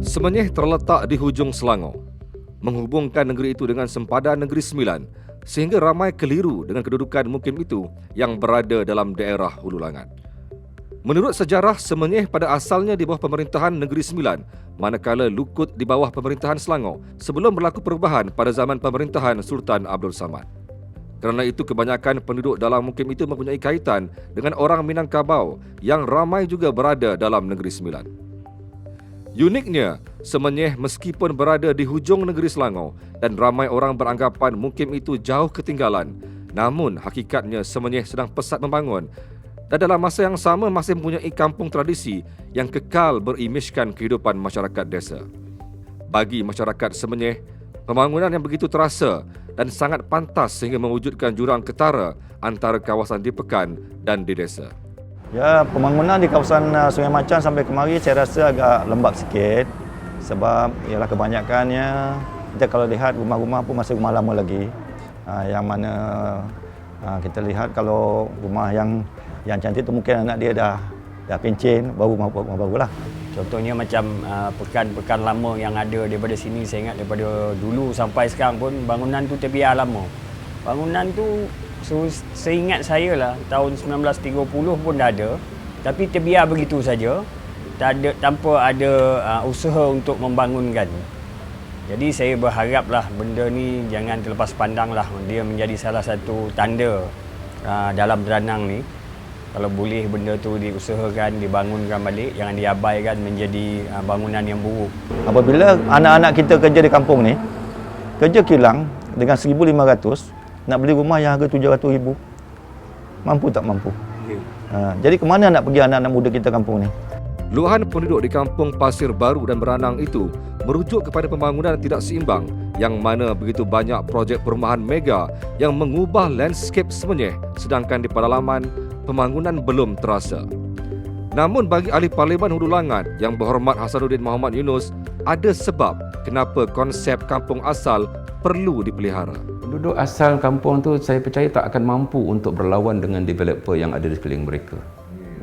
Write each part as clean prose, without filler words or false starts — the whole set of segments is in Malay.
Semenyih terletak di hujung Selangor, menghubungkan negeri itu dengan sempadan Negeri Sembilan, sehingga ramai keliru dengan kedudukan mukim itu yang berada dalam daerah Hulu Langat. Menurut sejarah, Semenyih pada asalnya di bawah pemerintahan Negeri Sembilan, manakala Lukut di bawah pemerintahan Selangor sebelum berlaku perubahan pada zaman pemerintahan Sultan Abdul Samad. Kerana itu, kebanyakan penduduk dalam mukim itu mempunyai kaitan dengan orang Minangkabau yang ramai juga berada dalam Negeri Sembilan. Uniknya, Semenyih meskipun berada di hujung negeri Selangor dan ramai orang beranggapan mukim itu jauh ketinggalan, namun hakikatnya Semenyih sedang pesat membangun dan dalam masa yang sama masih mempunyai kampung tradisi yang kekal berimejkan kehidupan masyarakat desa. Bagi masyarakat Semenyih, pembangunan yang begitu terasa dan sangat pantas sehingga mewujudkan jurang ketara antara kawasan di pekan dan di desa. Ya, pembangunan di kawasan Sungai Macan sampai kemari saya rasa agak lembab sikit sebab ialah kebanyakannya kita kalau lihat rumah-rumah pun masih rumah lama lagi. Yang mana kita lihat kalau rumah yang cantik tu mungkin anak dia dah pencen, baru rumah barulah. Contohnya macam pekan-pekan lama yang ada daripada sini, saya ingat daripada dulu sampai sekarang pun bangunan tu terbiar lama. Bangunan tu seingat saya lah tahun 1930 pun dah ada, tapi terbiar begitu saja, tanpa ada usaha untuk membangunkan. Jadi saya berharaplah benda ni jangan terlepas pandang lah, dia menjadi salah satu tanda dalam Terengganu ni. Kalau boleh benda tu diusahakan, dibangunkan balik, jangan diabaikan menjadi bangunan yang buruk. Apabila anak-anak kita kerja di kampung ni, kerja kilang dengan 1,500, nak beli rumah yang harga 700,000, mampu tak mampu? Jadi ke mana nak pergi anak-anak muda kita kampung ni? Luahan penduduk di kampung Pasir Baru dan Beranang itu merujuk kepada pembangunan tidak seimbang yang mana begitu banyak projek perumahan mega yang mengubah landscape Semenyih, sedangkan di pedalaman pembangunan belum terasa. Namun bagi ahli Parlimen Hulu Langat yang berhormat Hasanuddin Mohamad Yunus, ada sebab kenapa konsep kampung asal perlu dipelihara. Penduduk asal kampung tu saya percaya tak akan mampu untuk berlawan dengan developer yang ada di sekeliling mereka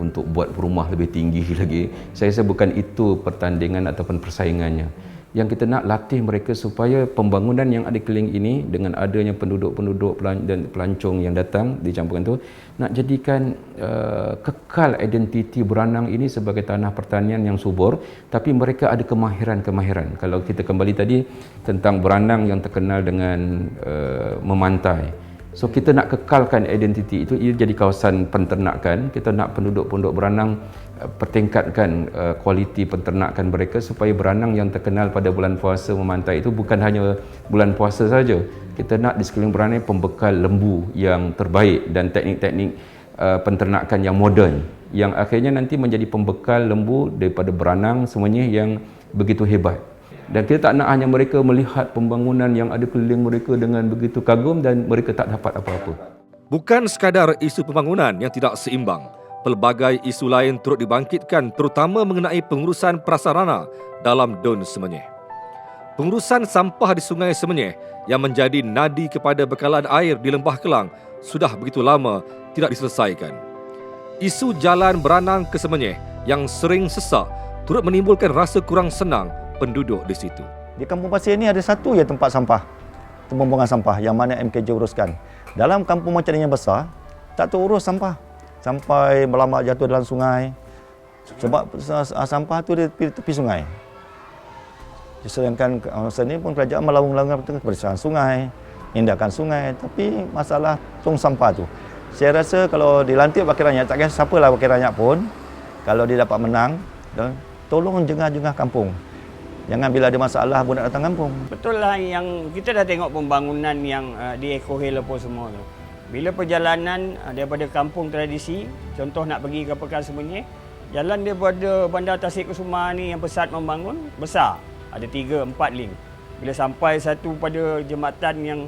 untuk buat rumah lebih tinggi lagi. Saya rasa bukan itu pertandingan ataupun persaingannya. Yang kita nak latih mereka supaya pembangunan yang ada di keliling ini dengan adanya penduduk-penduduk dan pelancong yang datang di campuran itu nak jadikan kekal identiti Beranang ini sebagai tanah pertanian yang subur, tapi mereka ada kemahiran-kemahiran. Kalau kita kembali tadi tentang Beranang yang terkenal dengan memantai. So kita nak kekalkan identiti itu, ia jadi kawasan penternakan. Kita nak penduduk-penduduk Beranang pertingkatkan kualiti penternakan mereka supaya Beranang yang terkenal pada bulan puasa memantai itu bukan hanya bulan puasa saja. Kita nak di sekeliling Beranang pembekal lembu yang terbaik dan teknik-teknik penternakan yang moden yang akhirnya nanti menjadi pembekal lembu daripada Beranang semuanya yang begitu hebat. Dan kita tak nak hanya mereka melihat pembangunan yang ada keliling mereka dengan begitu kagum dan mereka tak dapat apa-apa. Bukan sekadar isu pembangunan yang tidak seimbang, pelbagai isu lain turut dibangkitkan terutama mengenai pengurusan prasarana dalam Dun Semenyih. Pengurusan sampah di Sungai Semenyih yang menjadi nadi kepada bekalan air di Lembah Kelang sudah begitu lama tidak diselesaikan. Isu jalan Beranang ke Semenyih yang sering sesak turut menimbulkan rasa kurang senang penduduk di situ. Di Kampung Pasir ini ada satu je tempat sampah, pembuangan sampah yang mana MKJ uruskan. Dalam kampung macam ini yang besar, tak terurus sampah. Sampai melambak jatuh dalam sungai. Sebab sampah tu di tepi sungai. Sedangkan masa ini pun kerajaan melaung-laung kebersihan sungai, indahkan sungai. Tapi masalah tong sampah tu, saya rasa kalau dilantik wakil rakyat, tak kira siapalah wakil rakyat pun, kalau dia dapat menang, tolong jengah-jengah kampung. Jangan bila ada masalah pun nak datang kampung. Betul lah, yang kita dah tengok pembangunan yang di Eco Hill apa semua tu. Bila perjalanan daripada kampung tradisi, contoh nak pergi ke Pekan Semenyih, jalan daripada Bandar Tasik Kusuma ni yang pesat membangun, besar. Ada 3-4 link. Bila sampai satu pada jembatan yang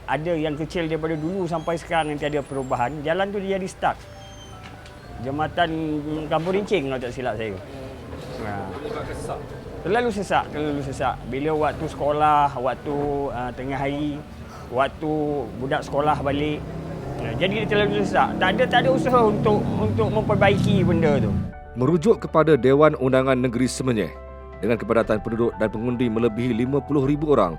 ada yang kecil daripada dulu sampai sekarang yang tiada perubahan, jalan tu dia jadi stuck. Jembatan Kampung Rincing kalau tak silap saya. Terlalu sesak. Bila waktu sekolah, waktu tengah hari, waktu budak sekolah balik, jadi dia terlalu sesak. Tak ada usaha untuk memperbaiki benda tu. Merujuk kepada Dewan Undangan Negeri Semenyih, Dengan kepadatan penduduk dan pengundi melebihi 50,000 orang,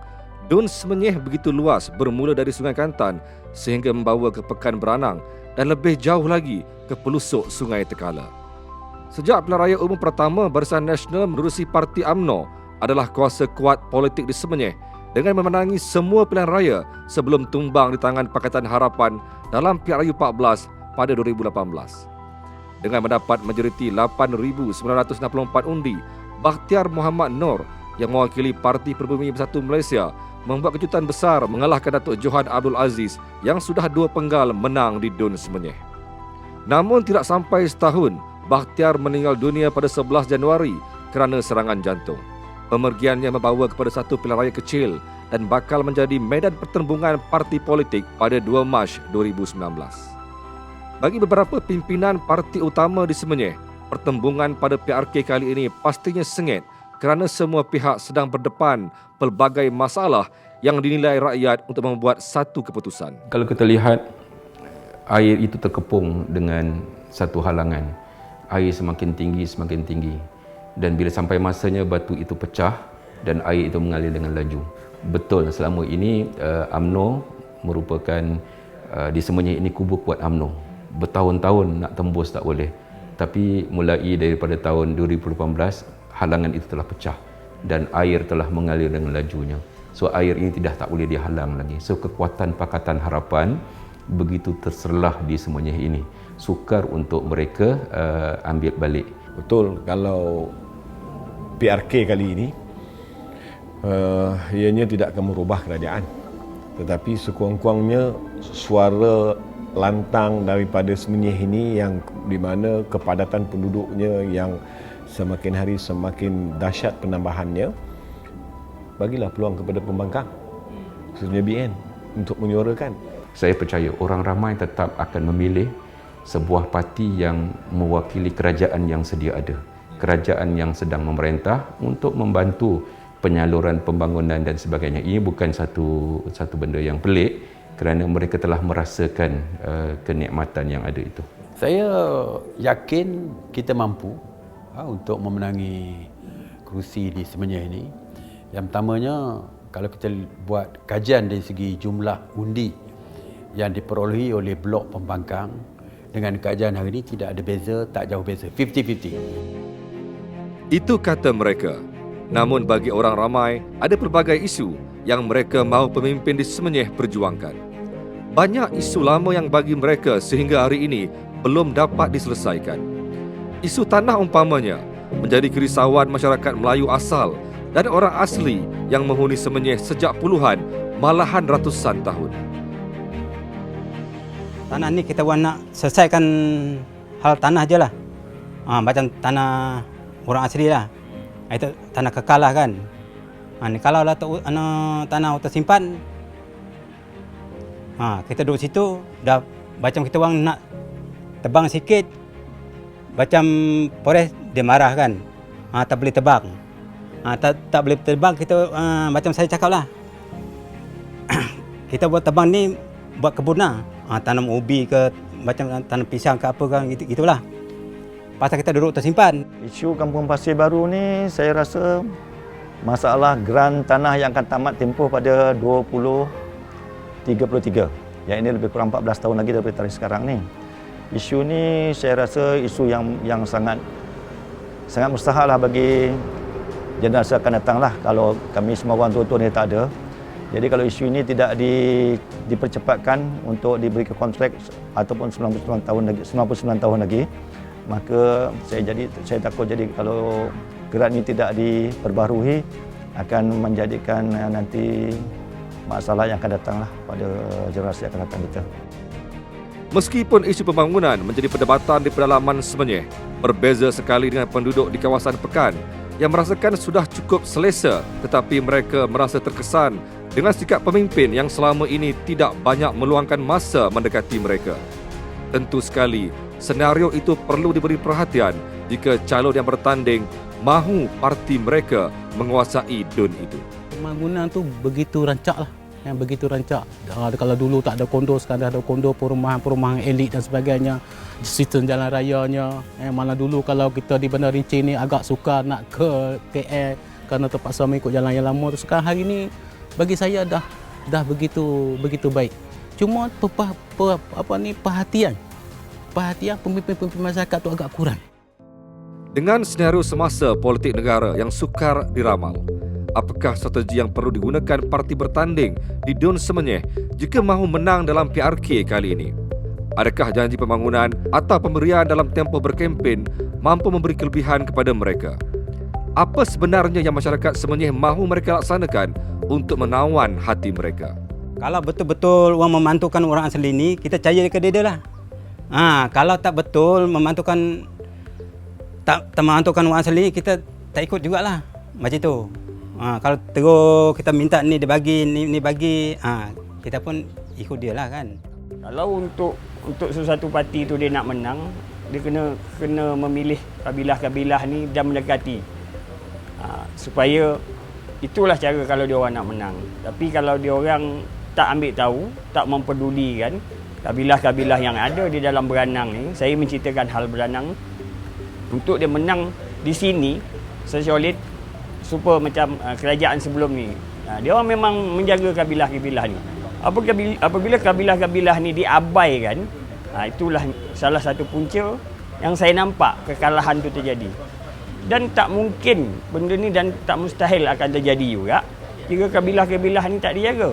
Dun Semenyih begitu luas bermula dari Sungai Kantan sehingga membawa ke Pekan Beranang dan lebih jauh lagi ke pelusuk Sungai Tekala. Sejak pilihan raya umum pertama, Barisan Nasional menerusi Parti UMNO adalah kuasa kuat politik di Semenyih dengan memenangi semua pilihan raya sebelum tumbang di tangan Pakatan Harapan dalam pilihan raya 14 pada 2018. Dengan mendapat majoriti 8,964 undi, Bakhtiar Muhammad Noor yang mewakili Parti Pribumi Bersatu Malaysia membuat kejutan besar mengalahkan Datuk Johan Abdul Aziz yang sudah 2 penggal menang di Dun Semenyih. Namun tidak sampai setahun, Bakhtiar meninggal dunia pada 11 Januari kerana serangan jantung. Pemergiannya membawa kepada satu pilihan raya kecil dan bakal menjadi medan pertembungan parti politik pada 2 Mac 2019. Bagi beberapa pimpinan parti utama di Semenyih, pertembungan pada PRK kali ini pastinya sengit kerana semua pihak sedang berdepan pelbagai masalah yang dinilai rakyat untuk membuat satu keputusan. Kalau kita lihat, air itu terkepung dengan satu halangan. Air semakin tinggi. Dan bila sampai masanya batu itu pecah dan air itu mengalir dengan laju. Betul, selama ini UMNO merupakan di Semenyih ini kubu kuat UMNO. Bertahun-tahun nak tembus tak boleh. Tapi mulai daripada tahun 2018, halangan itu telah pecah dan air telah mengalir dengan lajunya. So air ini tak boleh dihalang lagi. So kekuatan Pakatan Harapan begitu terserlah di Semenyih ini. Sukar untuk mereka ambil balik. Betul, kalau PRK kali ini ianya tidak akan merubah kerajaan, tetapi sekurang-kurangnya suara lantang daripada Semenyih ini yang di mana kepadatan penduduknya yang semakin hari semakin dahsyat penambahannya, bagilah peluang kepada pembangkang khususnya BN untuk menyuarakan. Saya percaya orang ramai tetap akan memilih sebuah parti yang mewakili kerajaan yang sedia ada, kerajaan yang sedang memerintah untuk membantu penyaluran pembangunan dan sebagainya. Ini bukan satu benda yang pelik kerana mereka telah merasakan kenikmatan yang ada itu. Saya yakin kita mampu untuk memenangi kerusi di Semenyih ini. Yang pertamanya, kalau kita buat kajian dari segi jumlah undi yang diperolehi oleh blok pembangkang dengan kajian hari ini, tidak ada beza, tak jauh beza, 50-50. Itu kata mereka. Namun bagi orang ramai, ada pelbagai isu yang mereka mahu pemimpin di Semenyih perjuangkan. Banyak isu lama yang bagi mereka sehingga hari ini belum dapat diselesaikan. Isu tanah umpamanya menjadi kerisauan masyarakat Melayu asal dan orang asli yang menghuni Semenyih sejak puluhan, malahan ratusan tahun. Tanah ni kita nak selesaikan hal tanah je lah. Macam tanah orang asli lah. Itu tanah kekal lah kan. Kalau lah tanah tersimpan, kita duduk situ, dah macam kita orang nak tebang sikit, macam forest dia marah kan. Tak boleh tebang. Tak boleh tebang, kita macam saya cakap lah. Kita buat tebang ni, buat kebun lah. Tanam ubi ke, macam tanam pisang ke apa kan, gitulah. Pasal kita duduk tersimpan. Isu Kampung Pasir Baru ni saya rasa masalah geran tanah yang akan tamat tempoh pada 2033. Yang ini lebih kurang 14 tahun lagi daripada tarikh sekarang ni. Isu ni saya rasa isu yang sangat mustahil lah bagi generasi akan datang lah kalau kami semua orang tua-tua ni tak ada. Jadi kalau isu ini tidak dipercepatkan untuk diberi kontrak ataupun 99 tahun lagi, maka saya takut jadi kalau geran ini tidak diperbaharui akan menjadikan nanti masalah yang akan datang lah pada generasi yang akan datang kita. Meskipun isu pembangunan menjadi perdebatan di pedalaman Semenyih, berbeza sekali dengan penduduk di kawasan Pekan yang merasakan sudah cukup selesa, tetapi mereka merasa terkesan dengan sikap pemimpin yang selama ini tidak banyak meluangkan masa mendekati mereka. Tentu sekali, senario itu perlu diberi perhatian jika calon yang bertanding mahu parti mereka menguasai DUN itu. Pembangunan tu begitu rancak lah. yang begitu rancak. Kalau dulu tak ada kondo, sekarang ada kondo, perumahan elit dan sebagainya. Sistem jalan rayanya, mana dulu kalau kita di Bandar Rinci ni agak sukar nak ke KL kerana terpaksa mengikut jalan yang lama. Sekarang hari ni bagi saya dah begitu baik. Cuma perhatian pemimpin-pemimpin masyarakat tu agak kurang. Dengan senario semasa politik negara yang sukar diramal, apakah strategi yang perlu digunakan parti bertanding di Dun Semenyih jika mahu menang dalam PRK kali ini? Adakah janji pembangunan atau pemberian dalam tempoh berkempen mampu memberi kelebihan kepada mereka? Apa sebenarnya yang masyarakat Semenyih mahu mereka laksanakan untuk menawan hati mereka? Kalau betul-betul orang memantukan orang asli ni, kita percaya ke dia lah. Kalau tak betul memantukan orang asli, kita tak ikut jugalah. Macam tu. Kalau terus kita minta ni dia bagi, ni bagi, kita pun ikut dia lah kan. Kalau untuk sesuatu parti tu dia nak menang, dia kena memilih kabilah-kabilah ni dan mendekati. Supaya itulah cara kalau dia orang nak menang. Tapi kalau dia orang tak ambil tahu, tak mempedulikan kabilah-kabilah yang ada di dalam Beranang ni, saya menceritakan hal Beranang, untuk dia menang di sini sesolid super macam kerajaan sebelum ni. Dia orang memang menjaga kabilah-kabilah ni. Apabila kabilah-kabilah ni diabaikan, itulah salah satu punca yang saya nampak kekalahan tu terjadi. Dan tak mungkin benda ni dan tak mustahil akan terjadi juga jika kabilah-kabilah ni tak dijaga.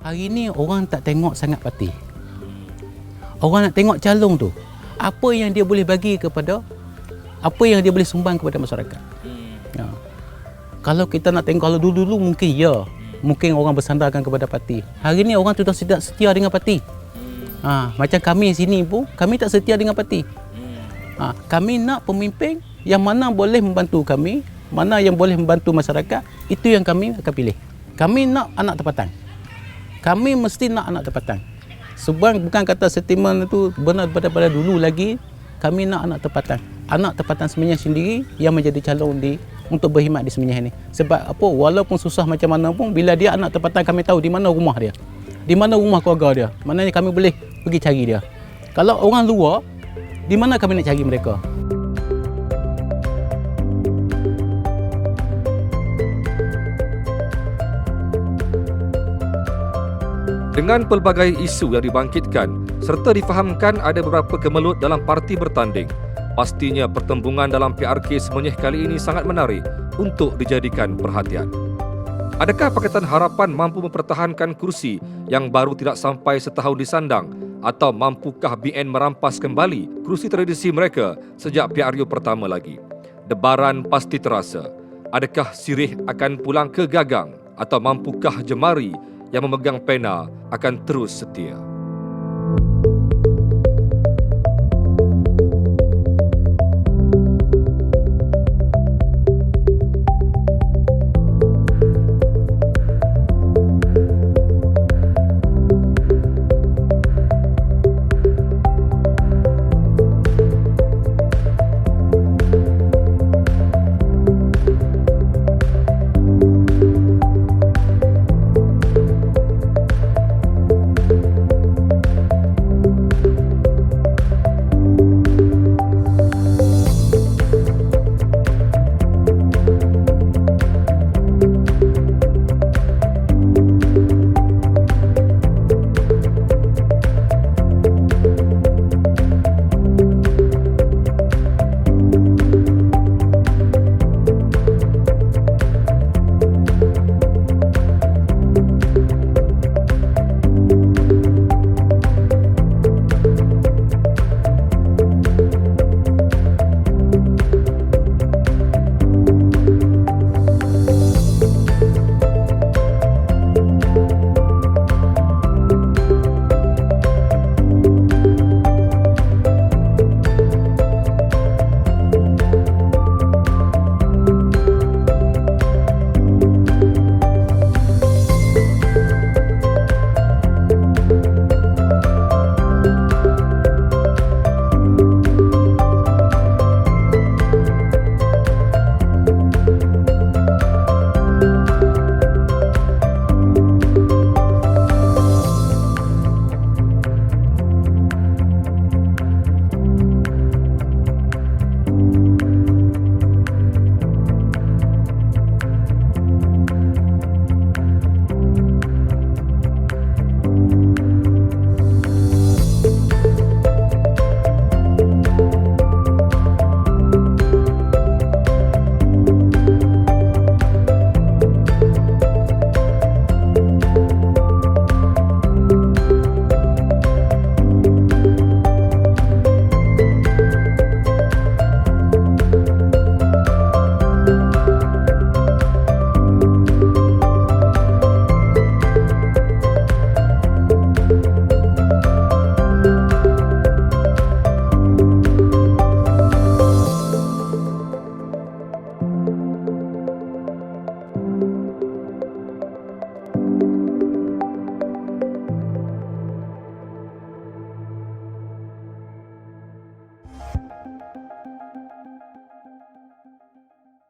Hari ni orang tak tengok sangat parti. Orang nak tengok calon tu. Apa yang dia boleh bagi kepada, apa yang dia boleh sumbang kepada masyarakat. Kalau kita nak tengok, kalau dulu mungkin mungkin orang bersandarkan kepada parti. Hari ni orang tu dah tidak setia dengan parti. Macam kami sini pun, kami tak setia dengan parti. Kami nak pemimpin yang mana boleh membantu kami, mana yang boleh membantu masyarakat, itu yang kami akan pilih. Kami nak anak tempatan. Kami mesti nak anak tempatan. Sebab bukan kata statement itu benar pada dulu lagi, kami nak anak tempatan. Anak tempatan Semenyih sendiri yang menjadi calon untuk berkhidmat di Semenyih ini. Sebab apa? Walaupun susah macam mana pun, bila dia anak tempatan, kami tahu di mana rumah dia. Di mana rumah keluarga dia. Maknanya kami boleh pergi cari dia. Kalau orang luar, di mana kami nak cari mereka? Dengan pelbagai isu yang dibangkitkan serta difahamkan ada beberapa kemelut dalam parti bertanding, pastinya pertembungan dalam PRK Semenyih kali ini sangat menarik untuk dijadikan perhatian. Adakah Pakatan Harapan mampu mempertahankan kursi yang baru tidak sampai setahun disandang, atau mampukah BN merampas kembali kursi tradisi mereka sejak PRU pertama lagi? Debaran pasti terasa. Adakah Sirih akan pulang ke gagang, atau mampukah Jemari yang memegang pena akan terus setia?